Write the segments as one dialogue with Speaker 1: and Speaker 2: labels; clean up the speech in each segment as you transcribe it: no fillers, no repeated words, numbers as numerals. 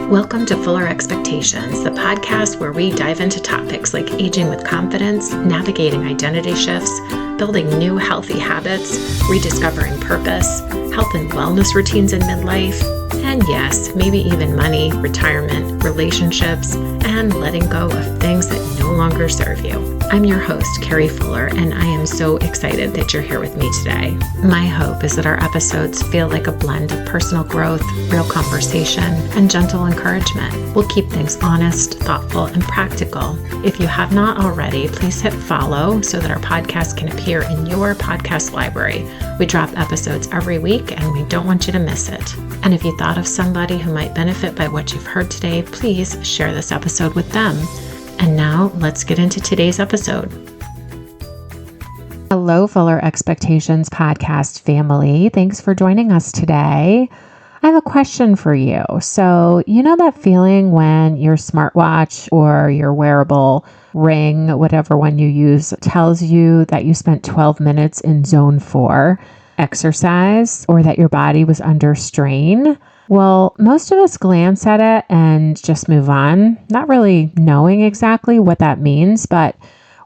Speaker 1: Welcome to Fuller Expectations, the podcast where we dive into topics like aging with confidence, navigating identity shifts, building new healthy habits, rediscovering purpose, health and wellness routines in midlife, and yes, maybe even money, retirement, relationships, and letting go of things that no longer serve you. I'm your host, Carrie Fuller, and I am so excited that you're here with me today. My hope is that our episodes feel like a blend of personal growth, real conversation, and gentle encouragement. We'll keep things honest, thoughtful, and practical. If you have not already, please hit follow so that our podcast can appear in your podcast library. We drop episodes every week, and we don't want you to miss it. And if you thought of somebody who might benefit by what you've heard today, please share this episode with them. And now let's get into today's episode. Hello, Fuller Expectations podcast family. Thanks for joining us today. I have a question for you. So, you know that feeling when your smartwatch or your wearable ring, whatever one you use, tells you that you spent 12 minutes in zone 4 exercise or that your body was under strain? Well, most of us glance at it and just move on, not really knowing exactly what that means. But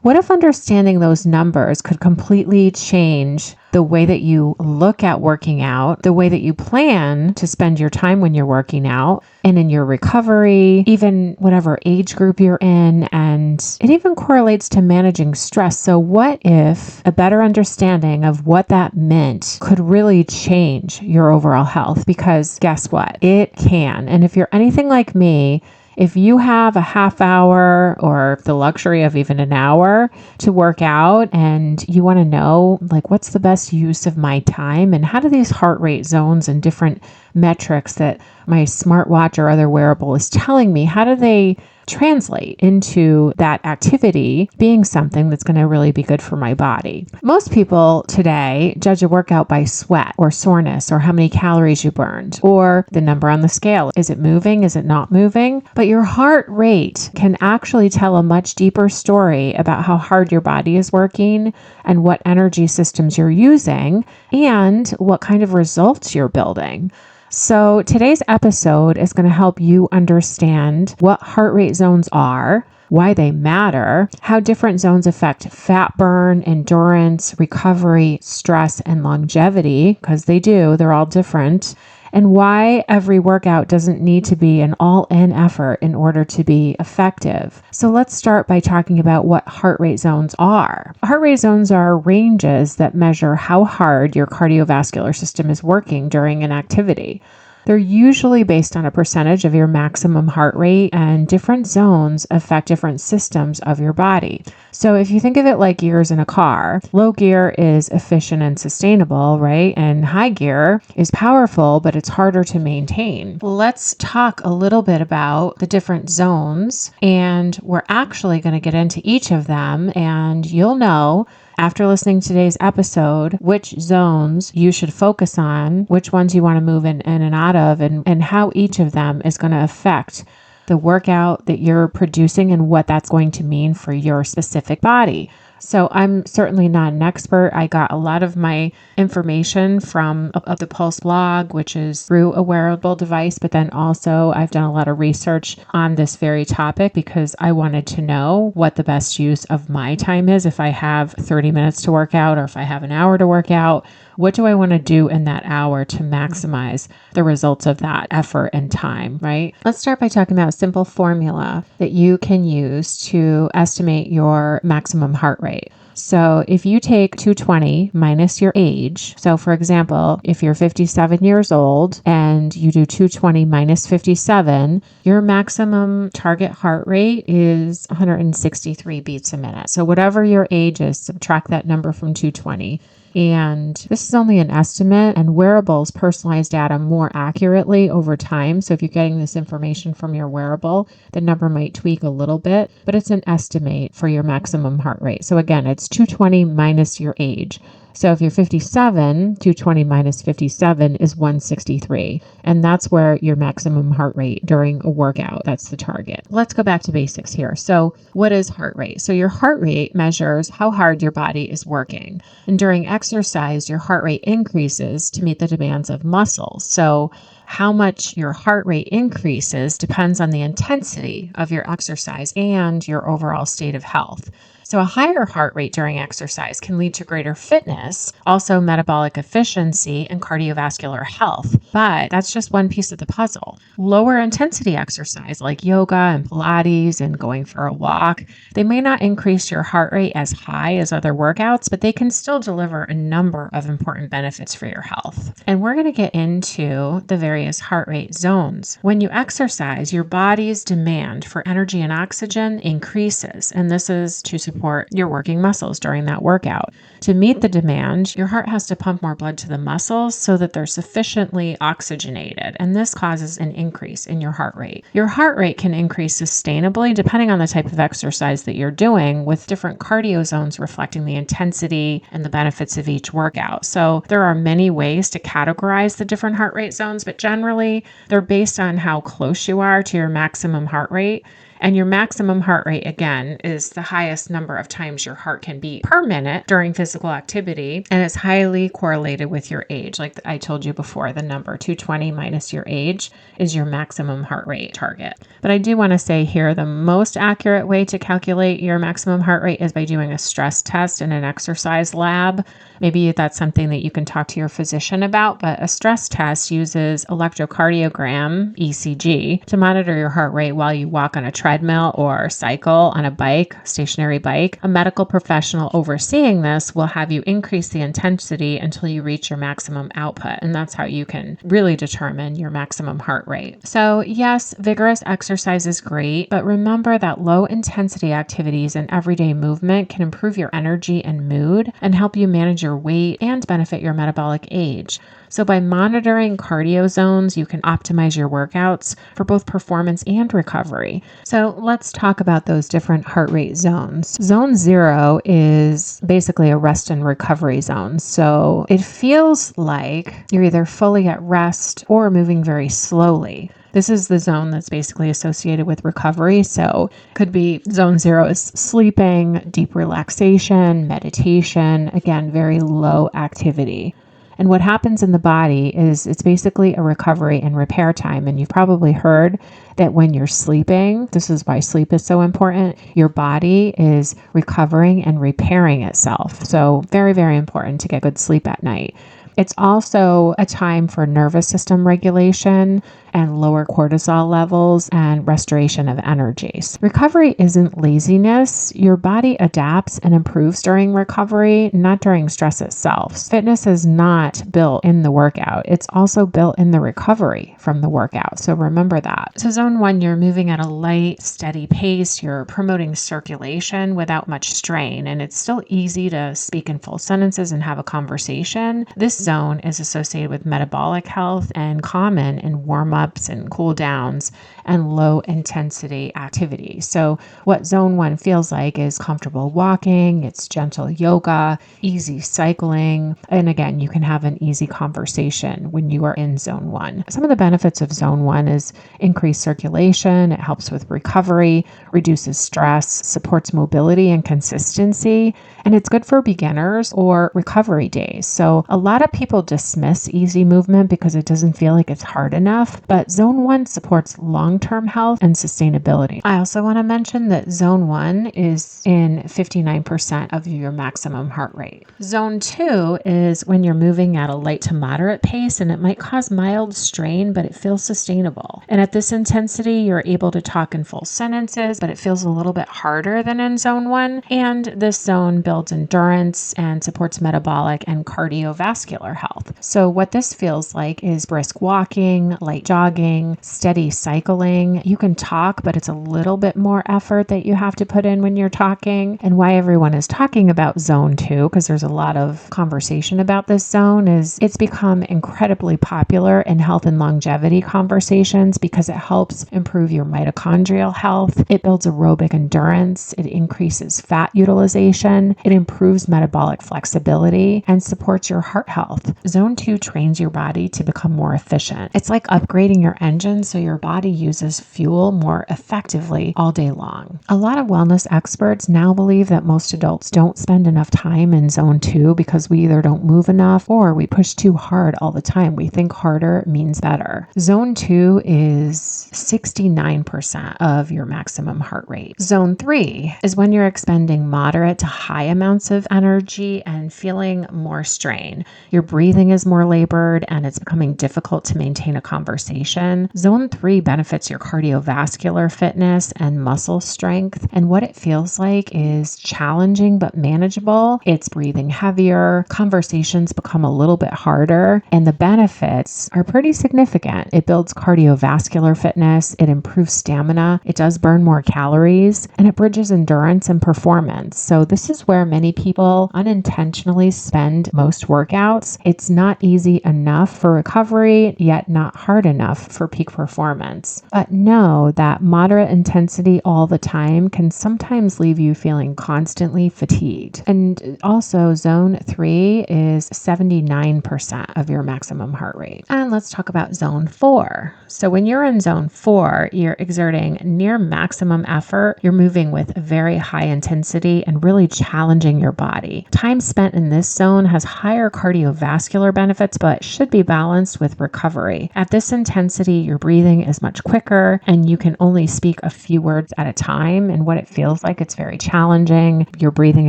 Speaker 1: what if understanding those numbers could completely change the way that you look at working out, the way that you plan to spend your time when you're working out, and in your recovery, even whatever age group you're in, and it even correlates to managing stress. So what if a better understanding of what that meant could really change your overall health? Because guess what? It can. And if you're anything like me, if you have a half hour or the luxury of even an hour to work out and you want to know, like, what's the best use of my time and how do these heart rate zones and different metrics that my smartwatch or other wearable is telling me, how do they translate into that activity being something that's going to really be good for my body? Most people today judge a workout by sweat or soreness or how many calories you burned or the number on the scale. Is it moving? Is it not moving? But your heart rate can actually tell a much deeper story about how hard your body is working and what energy systems you're using and what kind of results you're building. So today's episode is going to help you understand what heart rate zones are, why they matter, how different zones affect fat burn, endurance, recovery, stress, and longevity, because they do, they're all different, and why every workout doesn't need to be an all-in effort in order to be effective. So let's start by talking about what heart rate zones are. Heart rate zones are ranges that measure how hard your cardiovascular system is working during an activity. They're usually based on a percentage of your maximum heart rate, and different zones affect different systems of your body. So if you think of it like gears in a car, low gear is efficient and sustainable, right? And high gear is powerful, but it's harder to maintain. Let's talk a little bit about the different zones, and we're actually going to get into each of them, and you'll know after listening to today's episode which zones you should focus on, which ones you want to move in and out of, and how each of them is going to affect the workout that you're producing and what that's going to mean for your specific body. So I'm certainly not an expert. I got a lot of my information from the Pulse blog, which is through a wearable device, but then also I've done a lot of research on this very topic because I wanted to know what the best use of my time is. If I have 30 minutes to work out or if I have an hour to work out, what do I want to do in that hour to maximize the results of that effort and time, right? Let's start by talking about a simple formula that you can use to estimate your maximum heart rate. So if you take 220 minus your age, so for example, if you're 57 years old and you do 220 minus 57, your maximum target heart rate is 163 beats a minute. So whatever your age is, subtract that number from 220. And this is only an estimate, and wearables personalize data more accurately over time. So if you're getting this information from your wearable, the number might tweak a little bit, but it's an estimate for your maximum heart rate. So again, it's 220 minus your age. So if you're 57, 220 minus 57 is 163. And that's where your maximum heart rate during a workout, that's the target. Let's go back to basics here. So what is heart rate? So your heart rate measures how hard your body is working. And during exercise, your heart rate increases to meet the demands of muscles. So how much your heart rate increases depends on the intensity of your exercise and your overall state of health. So a higher heart rate during exercise can lead to greater fitness, also metabolic efficiency and cardiovascular health. But that's just one piece of the puzzle. Lower intensity exercise like yoga and Pilates and going for a walk, they may not increase your heart rate as high as other workouts, but they can still deliver a number of important benefits for your health. And we're going to get into the various heart rate zones. When you exercise, your body's demand for energy and oxygen increases, and this is to support your working muscles during that workout. To meet the demand, your heart has to pump more blood to the muscles so that they're sufficiently oxygenated, and this causes an increase in your heart rate. Your heart rate can increase sustainably depending on the type of exercise that you're doing, with different cardio zones reflecting the intensity and the benefits of each workout. So there are many ways to categorize the different heart rate zones, but generally they're based on how close you are to your maximum heart rate. And your maximum heart rate, again, is the highest number of times your heart can beat per minute during physical activity, and it's highly correlated with your age. Like I told you before, the number 220 minus your age is your maximum heart rate target. But I do want to say here, the most accurate way to calculate your maximum heart rate is by doing a stress test in an exercise lab. Maybe that's something that you can talk to your physician about, but a stress test uses electrocardiogram, ECG, to monitor your heart rate while you walk on a treadmill or cycle on a bike, stationary bike. A medical professional overseeing this will have you increase the intensity until you reach your maximum output, and that's how you can really determine your maximum heart rate. So yes, vigorous exercise is great, but remember that low intensity activities and everyday movement can improve your energy and mood and help you manage your weight and benefit your metabolic age. So by monitoring cardio zones, you can optimize your workouts for both performance and recovery. So let's talk about those different heart rate zones. Zone 0 is basically a rest and recovery zone. So it feels like you're either fully at rest or moving very slowly. This is the zone that's basically associated with recovery. So could be zone 0 is sleeping, deep relaxation, meditation, again, very low activity. And what happens in the body is it's basically a recovery and repair time. And you've probably heard that when you're sleeping, this is why sleep is so important, your body is recovering and repairing itself. So very, very important to get good sleep at night. It's also a time for nervous system regulation and lower cortisol levels and restoration of energies. Recovery isn't laziness. Your body adapts and improves during recovery, not during stress itself. Fitness is not built in the workout. It's also built in the recovery from the workout. So remember that. So zone 1, you're moving at a light, steady pace. You're promoting circulation without much strain, and it's still easy to speak in full sentences and have a conversation. This zone is associated with metabolic health and common in warm-ups and cool downs and low intensity activity. So what zone 1 feels like is comfortable walking, it's gentle yoga, easy cycling, and again, you can have an easy conversation when you are in zone 1. Some of the benefits of zone 1 is increased circulation, it helps with recovery, reduces stress, supports mobility and consistency, and it's good for beginners or recovery days. So a lot of people dismiss easy movement because it doesn't feel like it's hard enough, but zone 1 supports long-term health and sustainability. I also want to mention that zone 1 is in 59% of your maximum heart rate. Zone 2 is when you're moving at a light to moderate pace, and it might cause mild strain, but it feels sustainable. And at this intensity, you're able to talk in full sentences, but it feels a little bit harder than in zone 1. And this zone builds endurance and supports metabolic and cardiovascular health. So what this feels like is brisk walking, light jogging, steady cycling. You can talk, but it's a little bit more effort that you have to put in when you're talking. And why everyone is talking about zone 2, because there's a lot of conversation about this zone, is it's become incredibly popular in health and longevity conversations because it helps improve your mitochondrial health. It builds aerobic endurance. It increases fat utilization. It improves metabolic flexibility and supports your heart health. Zone 2 trains your body to become more efficient. It's like upgrading regulating your engine so your body uses fuel more effectively all day long. A lot of wellness experts now believe that most adults don't spend enough time in zone 2 because we either don't move enough or we push too hard all the time. We think harder means better. Zone 2 is 69% of your maximum heart rate. Zone 3 is when you're expending moderate to high amounts of energy and feeling more strain. Your breathing is more labored and it's becoming difficult to maintain a conversation. Zone 3 benefits your cardiovascular fitness and muscle strength. And what it feels like is challenging but manageable. It's breathing heavier. Conversations become a little bit harder. And the benefits are pretty significant. It builds cardiovascular fitness. It improves stamina. It does burn more calories. And it bridges endurance and performance. So this is where many people unintentionally spend most workouts. It's not easy enough for recovery, yet not hard enough for peak performance. But know that moderate intensity all the time can sometimes leave you feeling constantly fatigued. And also zone 3 is 79% of your maximum heart rate. And let's talk about zone 4. So when you're in zone 4, you're exerting near maximum effort. You're moving with very high intensity and really challenging your body. Time spent in this zone has higher cardiovascular benefits, but should be balanced with recovery. At this intensity, your breathing is much quicker and you can only speak a few words at a time. And what it feels like, it's very challenging. Your breathing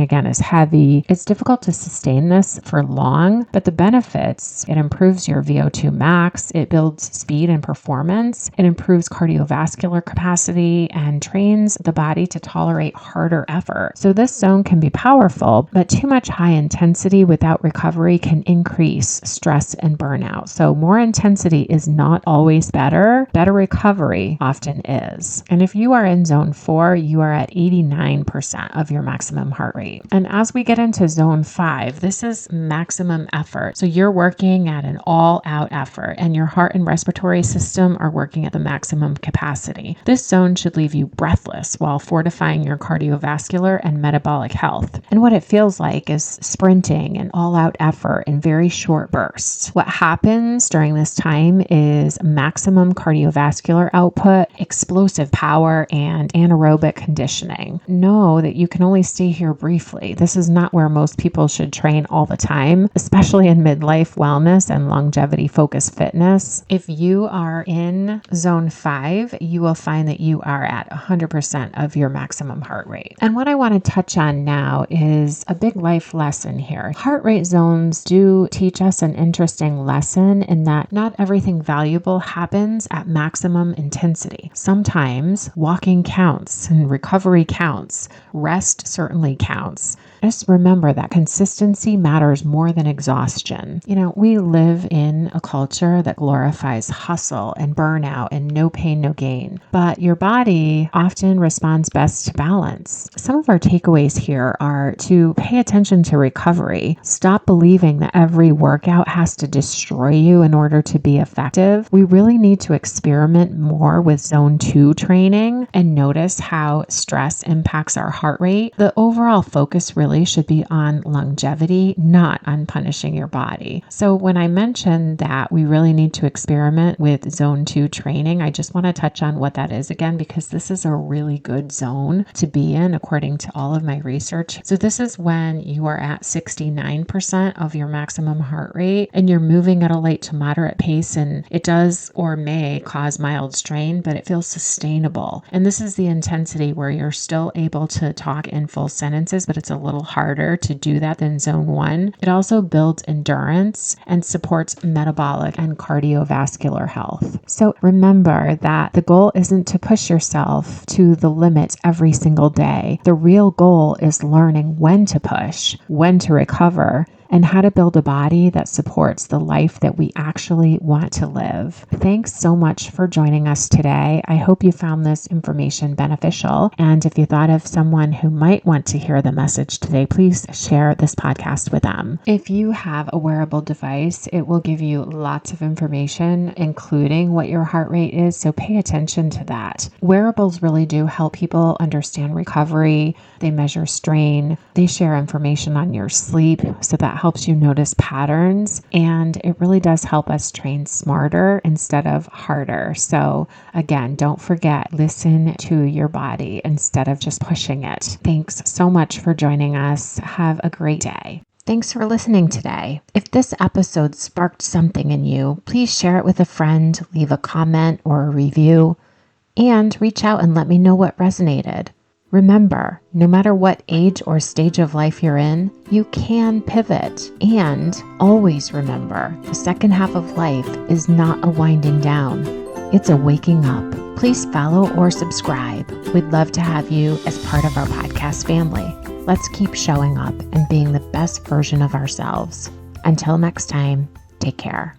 Speaker 1: again is heavy. It's difficult to sustain this for long, but the benefits, it improves your VO2 max. It builds speed and performance. It improves cardiovascular capacity and trains the body to tolerate harder effort. So this zone can be powerful, but too much high intensity without recovery can increase stress and burnout. So more intensity is not always better. Better recovery often is. And if you are in zone 4, you are at 89% of your maximum heart rate. And as we get into zone 5, this is maximum effort. So you're working at an all-out effort and your heart and respiratory system are working at the maximum capacity. This zone should leave you breathless while fortifying your cardiovascular and metabolic health. And what it feels like is sprinting and all-out effort in very short bursts. What happens during this time is maximum cardiovascular output, explosive power, and anaerobic conditioning. Know that you can only stay here briefly. This is not where most people should train all the time, especially in midlife wellness and longevity-focused fitness. If you are in zone 5, you will find that you are at 100% of your maximum heart rate. And what I want to touch on now is a big life lesson here. Heart rate zones do teach us an interesting lesson in that not everything valuable happens at maximum intensity. Sometimes walking counts and recovery counts. Rest certainly counts. Just remember that consistency matters more than exhaustion. We live in a culture that glorifies hustle and burnout and no pain, no gain. But your body often responds best to balance. Some of our takeaways here are to pay attention to recovery. Stop believing that every workout has to destroy you in order to be effective. We really need to experiment more with zone 2 training and notice how stress impacts our heart rate. The overall focus really should be on longevity, not on punishing your body. So when I mentioned that we really need to experiment with zone 2 training, I just want to touch on what that is again, because this is a really good zone to be in according to all of my research. So this is when you are at 69% of your maximum heart rate and you're moving at a light to moderate pace, and it does or may cause mild strain, but it feels sustainable. And this is the intensity where you're still able to talk in full sentences, but it's a little harder to do that than zone 1. It also builds endurance and supports metabolic and cardiovascular health. So remember that the goal isn't to push yourself to the limit every single day. The real goal is learning when to push, when to recover, and how to build a body that supports the life that we actually want to live. Thanks so much for joining us today. I hope you found this information beneficial. And if you thought of someone who might want to hear the message today, please share this podcast with them. If you have a wearable device, it will give you lots of information, including what your heart rate is. So pay attention to that. Wearables really do help people understand recovery. They measure strain. They share information on your sleep. So that helps you notice patterns, and it really does help us train smarter instead of harder. So again, don't forget, listen to your body instead of just pushing it. Thanks so much for joining us. Have a great day. Thanks for listening today. If this episode sparked something in you, please share it with a friend, leave a comment or a review, and reach out and let me know what resonated. Remember, no matter what age or stage of life you're in, you can pivot. And always remember, the second half of life is not a winding down. It's a waking up. Please follow or subscribe. We'd love to have you as part of our podcast family. Let's keep showing up and being the best version of ourselves. Until next time, take care.